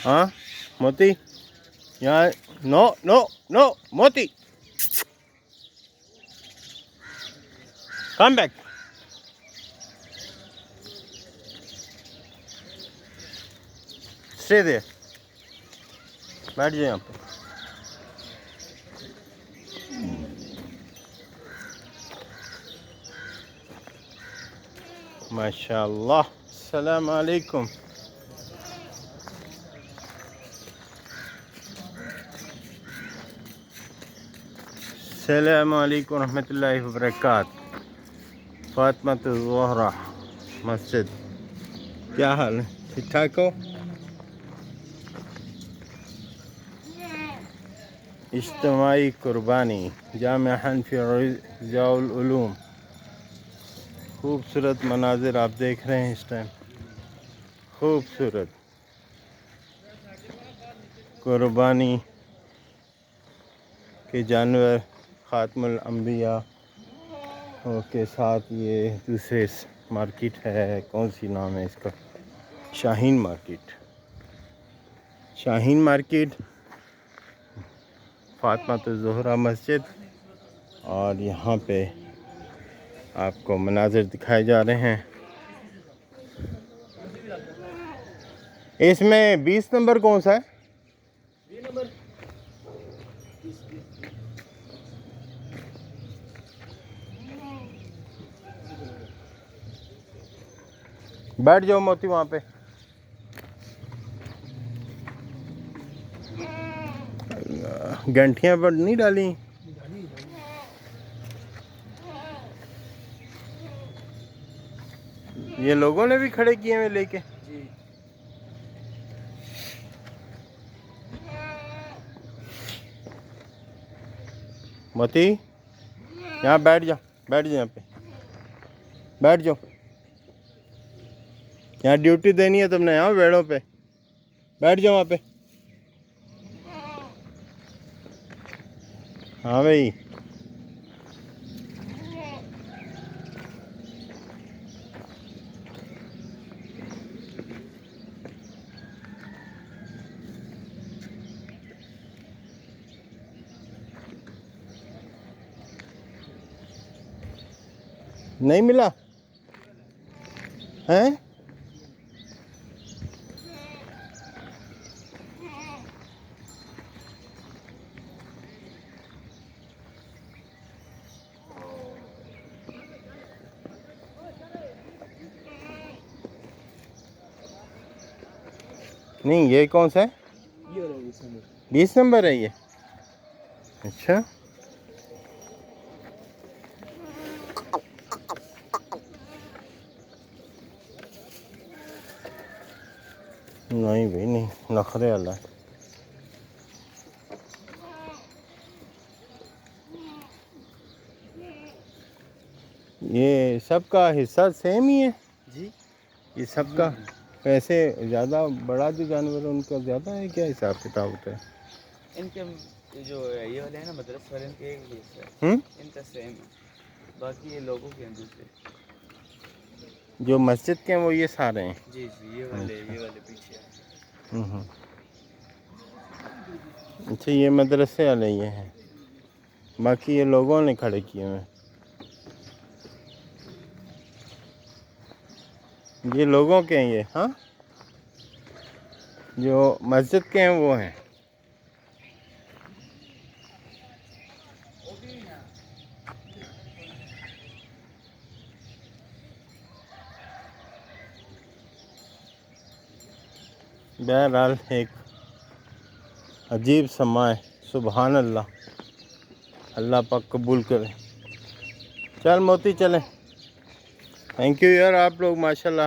हाँ मोती, यहाँ नो नो नो मोती, कम बैक। स्टे देयर, बैठ जाए यहाँ पे। माशाल्लाह, अस्सलाम वालेकुम। अस्सलाम वालेकुम रहमतुल्लाहि व बरकातहू। फातिमा ज़हरा मस्जिद, क्या हाल है? ठीक ठाक हो? इज्तिमाई कुर्बानी, जामिया हनफी रिज़ाउल उलूम। खूबसूरत मनाजिर आप देख रहे हैं इस टाइम, खूबसूरत कुर्बानी के जानवर, ख़ातमुल अंबिया के साथ ये दूसरे मार्केट है, कौन सी नाम है इसका, शाहीन मार्केट। शाहीन मार्केट, फातिमा ज़हरा मस्जिद, और यहाँ पे आपको मनाजिर दिखाए जा रहे हैं। इसमें 20 नंबर कौन सा है? 20 नंबर बैठ जाओ मोती वहाँ पे। घंटियाँ पर नहीं डाली? ये लोगों ने भी खड़े किए हुए लेके। मोती यहाँ बैठ जाओ, बैठ जाओ यहाँ पे, बैठ जाओ। यहाँ ड्यूटी देनी है तुमने, यहाँ वेड़ों पे बैठ जाओ वहाँ पे। हाँ भाई, नहीं मिला है? नहीं, ये कौन सा है? 20 नंबर है ये। अच्छा, नहीं भाई नहीं, नखरे वाला है। ये सबका हिस्सा सेम ही है जी? ये सबका पैसे ज़्यादा बड़ा जो जानवर है उनका ज़्यादा है क्या हिसाब किताब होता है? इनके जो ये वाले हैं ना मदरस वाले, इनके एक ही हिस्सा है, इनका सेम है, बाकी ये लोगों के हैं दूसरे। जो मस्जिद के हैं वो ये सारे हैं? जी जी, ये वाले पीछे हैं। अच्छा, ये मदरसे वाले ये हैं, बाकी ये लोगों ने खड़े किए हुए हैं। ये लोगों के हैं ये, हाँ, जो मस्जिद के हैं वो हैं। बहरहाल एक अजीब समा है, सुबहान अल्लाह, अल्लाह पाक कबूल करे। चल मोती चले। थैंक यू यार, आप लोग माशाल्लाह